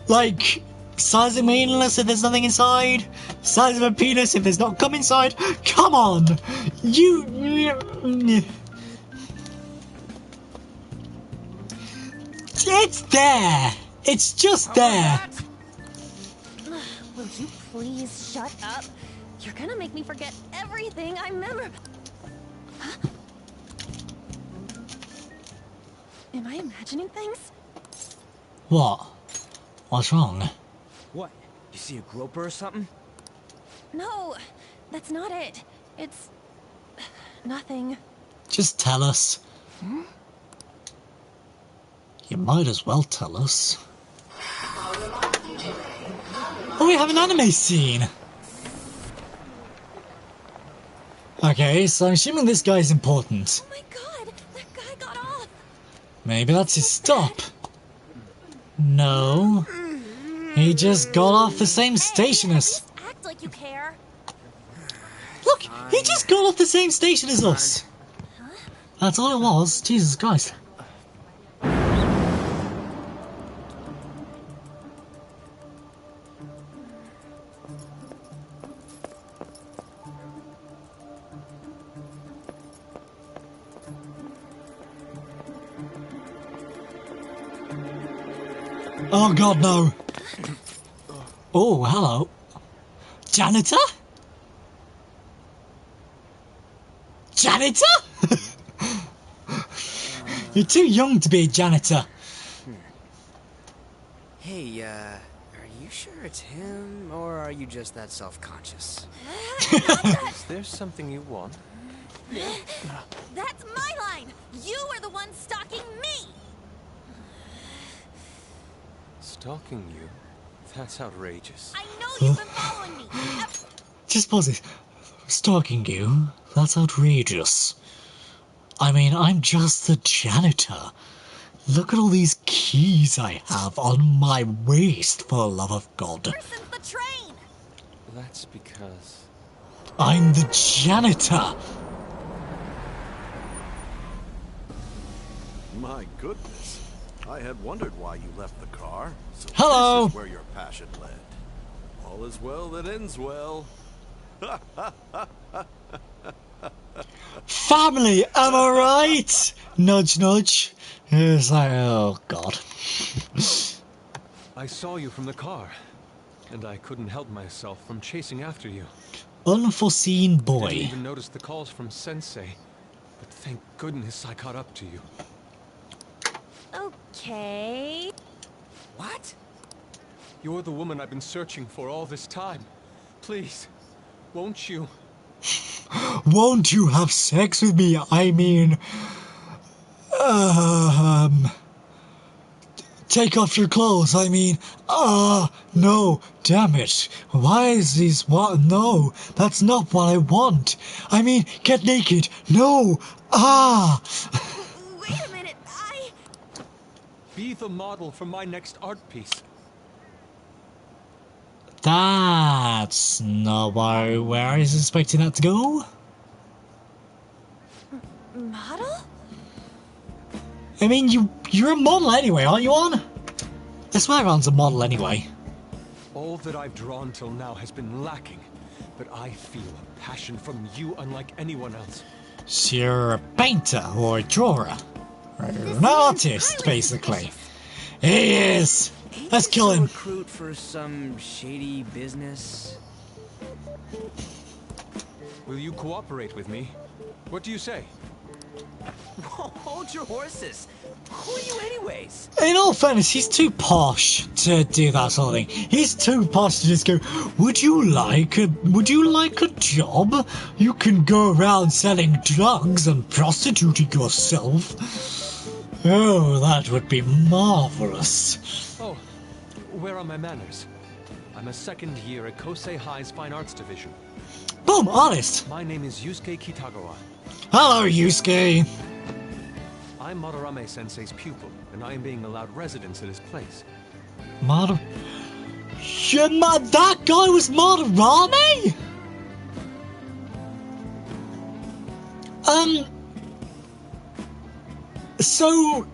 Like, size of meaningless if there's nothing inside? Size of a penis if there's not cum inside? Come on! It's there! It's just there! Will you please shut up? You're gonna make me forget everything I remember. Huh? Am I imagining things? What? What's wrong? What? You see a groper or something? No, that's not it. It's... nothing. Just tell us. Hmm? You might as well tell us. Oh, we have an anime scene! Okay, so I'm assuming this guy is important. Oh my god, that guy got off! Maybe that's his stop. No. He just got off the same station as... Act like you care. Look, he just got off the same station as us. That's all it was. Jesus Christ. Oh god, no. Oh, hello. Janitor? Janitor? You're too young to be a janitor. Hey, are you sure it's him, or are you just that self-conscious? Is there something you want? That's my line! You are the one stalking me! Stalking you? That's outrageous. I know you've been following me! Just pause it. Stalking you? That's outrageous. I mean, I'm just the janitor. Look at all these keys I have on my waist, for the love of God. Since the train! That's because... I'm the janitor! My goodness. I had wondered why you left the car. So Hello! This is where your passion led. All is well that ends well. Family, am I right? Nudge, nudge. It's like, oh God. I saw you from the car, and I couldn't help myself from chasing after you. Unforeseen boy. Didn't even notice the calls from Sensei, but thank goodness I caught up to you. Okay. What? You're the woman I've been searching for all this time. Please, won't you? Won't you have sex with me? I mean... Take off your clothes, I mean... no, damn it. Why is this what? No, that's not what I want. I mean, get naked. No, Wait a minute, Be the model for my next art piece. That's not where I was expecting that to go. Model? I mean, you're a model anyway, aren't you, on? I swear Ron's a model anyway. All that I've drawn till now has been lacking, but I feel a passion from you unlike anyone else. So you're a painter or a drawer, or an artist, basically. He is. Let's kill him. Recruit for some shady business. Will you cooperate with me? What do you say? Hold your horses. Who are you anyways? In all fairness, he's too posh to do that sort of thing. He's too posh to just go, would you like a job? You can go around selling drugs and prostituting yourself. Oh, that would be marvelous. Oh, where are my manners? I'm a second year at Kosei High's Fine Arts Division. Boom, honest. My name is Yusuke Kitagawa. Hello, Yusuke. I'm Madarame Sensei's pupil, and I am being allowed residence at his place. That guy was Madarame? So,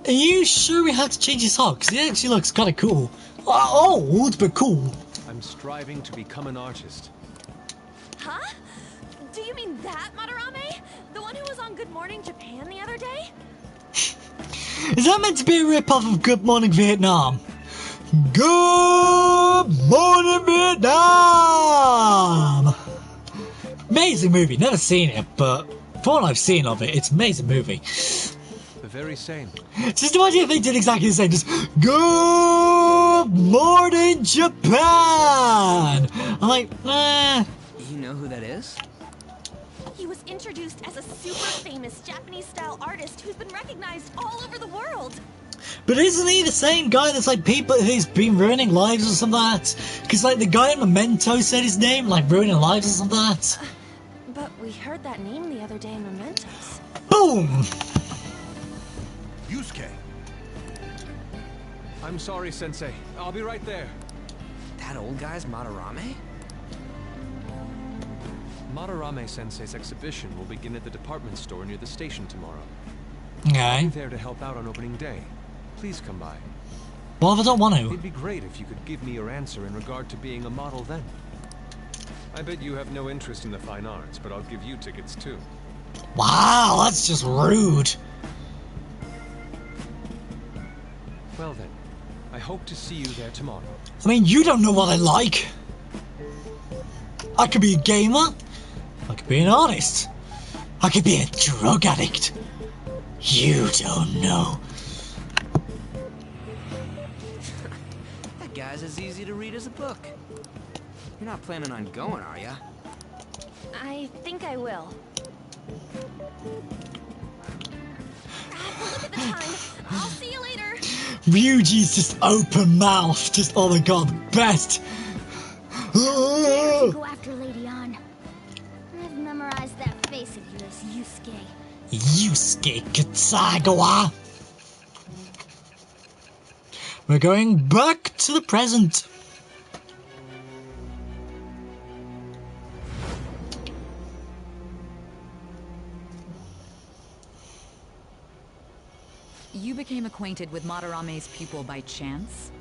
are you sure we had to change his heart? Because he actually looks kind of cool. Old, but cool. I'm striving to become an artist. Huh? Do you mean that, Madarame? The one who was on Good Morning Japan the other day? Is that meant to be a rip-off of Good Morning Vietnam? Good Morning Vietnam! Amazing movie, never seen it, but from what I've seen of it, it's an amazing movie. The very same. Just imagine if they did exactly the same, just Good Morning Japan! I'm like, You know who that is? He was introduced as a super famous Japanese-style artist who's been recognized all over the world. But isn't he the same guy that's like people who's been ruining lives or something like that? Because like the guy in Memento said his name, like ruining lives or something like that. But we heard that name the other day in Mementos. Boom! Yusuke. I'm sorry, Sensei. I'll be right there. That old guy's Madarame? Madarame Sensei's exhibition will begin at the department store near the station tomorrow. Okay. I'll be there to help out on opening day. Please come by. Well, if I don't want to. It'd be great if you could give me your answer in regard to being a model then. I bet you have no interest in the fine arts, but I'll give you tickets too. Wow, that's just rude. Well then, I hope to see you there tomorrow. I mean, you don't know what I like. I could be a gamer. I could be an artist. I could be a drug addict. You don't know. That guy's as easy to read as a book. You're not planning on going, are ya? I think I will. Look at the time. I'll see you later. Ryuji's just open mouth. Just, oh my god, the best. Go after Lady Ann. Yusuke Katagawa. We're going back to the present. You became acquainted with Madarame's pupil by chance?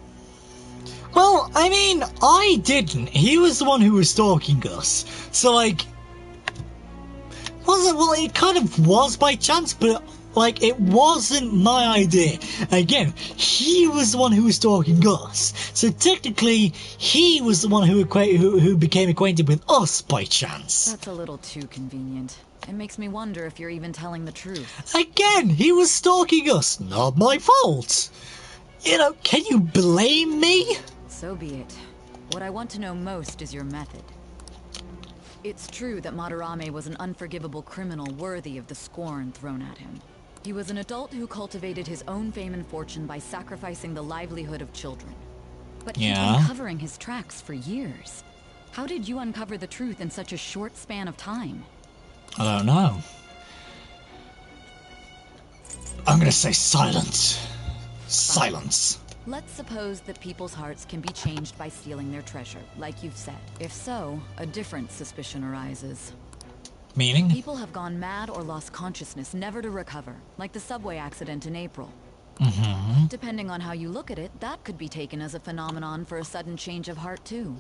Well, I mean, I didn't. He was the one who was stalking us. So, like... Well, it kind of was by chance, but, like, it wasn't my idea. Again, he was the one who was stalking us. So, technically, he was the one who became acquainted with us by chance. That's a little too convenient. It makes me wonder if you're even telling the truth. Again, he was stalking us. Not my fault. You know, can you blame me? So be it. What I want to know most is your method. It's true that Madarame was an unforgivable criminal worthy of the scorn thrown at him. He was an adult who cultivated his own fame and fortune by sacrificing the livelihood of children. But he's been covering his tracks for years. How did you uncover the truth in such a short span of time? I don't know. I'm gonna say silence. Silence. Let's suppose that people's hearts can be changed by stealing their treasure, like you've said. If so, a different suspicion arises. Meaning? People have gone mad or lost consciousness, never to recover, like the subway accident in April. Depending on how you look at it, that could be taken as a phenomenon for a sudden change of heart, too.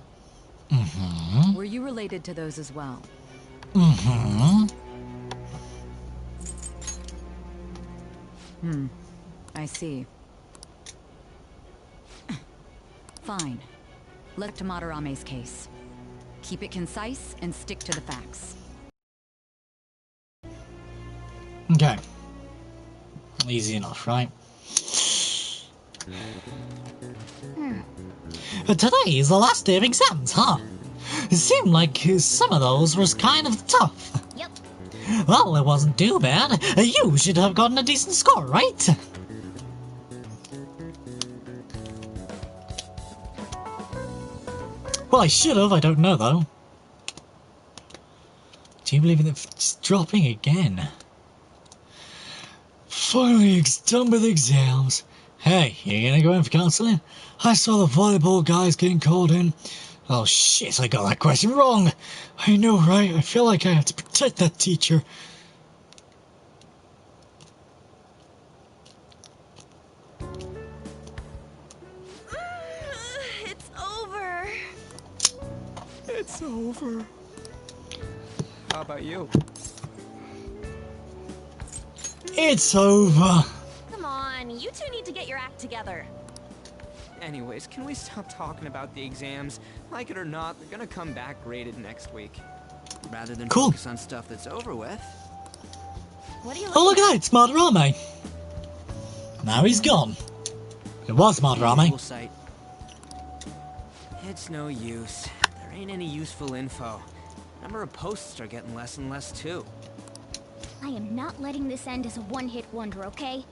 Were you related to those as well? I see. Fine. Look to Madarame's case. Keep it concise and stick to the facts. Okay. Easy enough, right? Today is the last day of exams, huh? It seemed like some of those was kind of tough. Yep. Well, it wasn't too bad. You should have gotten a decent score, right? Well, I should have. I don't know, though. Do you believe in it's dropping again? Finally, it's done with exams. Hey, you gonna go in for counselling? I saw the volleyball guys getting called in. Oh shit, I got that question wrong. I know, right? I feel like I have to protect that teacher. It's over. It's over. How about you? It's over. Come on, you two need to get your act together. Anyways, can we stop talking about the exams? Like it or not, they're gonna come back graded next week. Rather than focus on stuff that's over with. What are you Oh, look at that, it's Madarame. Now he's gone. It was Madarame. It's no use. There ain't any useful info. Number of posts are getting less and less too. I am not letting this end as a one-hit wonder, okay?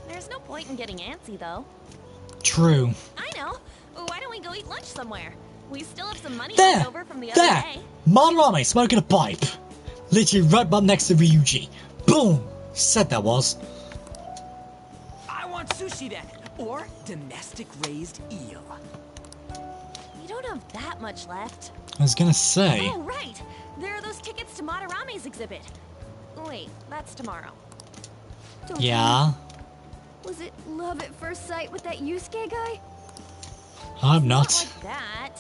There's no point in getting antsy, though. True. I know. Why don't we go eat lunch somewhere? We still have some money There! left over from the other There! day. Madarame smoking a pipe. Literally right up next to Ryuji. Boom! Said that was. I want sushi then, or domestic raised eel. We don't have that much left. I was gonna say. Oh, right. There are those tickets to Madarame's exhibit. Wait, that's tomorrow. Yeah. Was it love at first sight with that Yusuke guy? I'm not. Like that.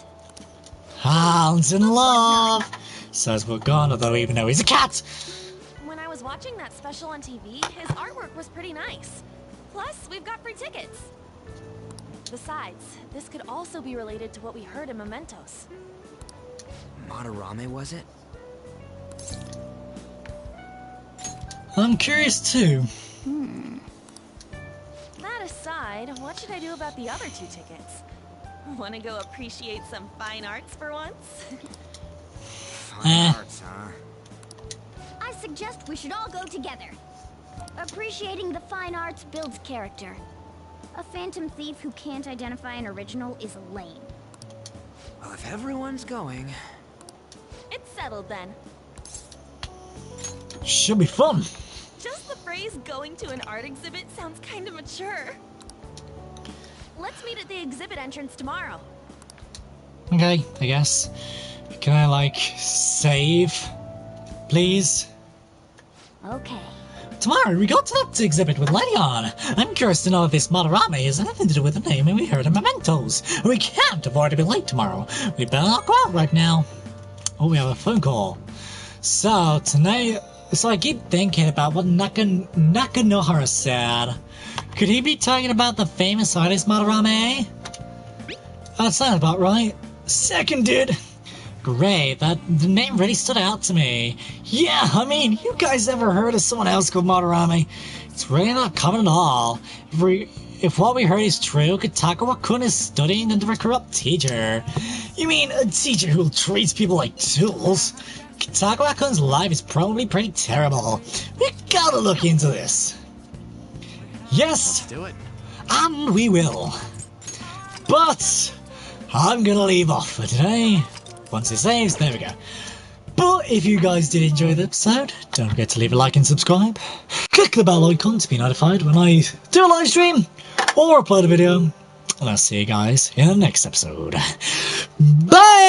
Hounds in love. Says Morgana though, even though he's a cat. When I was watching that special on TV, his artwork was pretty nice. Plus, we've got free tickets. Besides, this could also be related to what we heard in Mementos. Madarame, was it? I'm curious too. That aside, what should I do about the other 2 tickets? Want to go appreciate some fine arts for once? Fine arts, huh? I suggest we should all go together. Appreciating the fine arts builds character. A phantom thief who can't identify an original is lame. Well, if everyone's going... It's settled then. Should be fun. phrase going to an art exhibit sounds kind of mature. Let's meet at the exhibit entrance tomorrow. Okay, I guess. Can I, like, save? Please? Okay. Tomorrow we go to that exhibit with Leon. I'm curious to know if this Madarame has anything to do with the name we heard in Mementos. We can't afford to be late tomorrow. We better not go out right now. Oh, we have a phone call. So, tonight... So I keep thinking about what Nakanohara said. Could he be talking about the famous artist Madarame? That sounds about right. Seconded! Great, the name really stood out to me. Yeah, I mean, you guys ever heard of someone else called Madarame? It's really not common at all. If what we heard is true, Kotagawa-kun is studying under a corrupt teacher. You mean a teacher who treats people like tools? Kotagawa-kun's life is probably pretty terrible. We gotta look into this. Yes! Let's do it. And we will. But I'm gonna leave off for today. Once it saves, there we go. But if you guys did enjoy the episode, don't forget to leave a like and subscribe. Click the bell icon to be notified when I do a live stream or upload a video. And I'll see you guys in the next episode. Bye!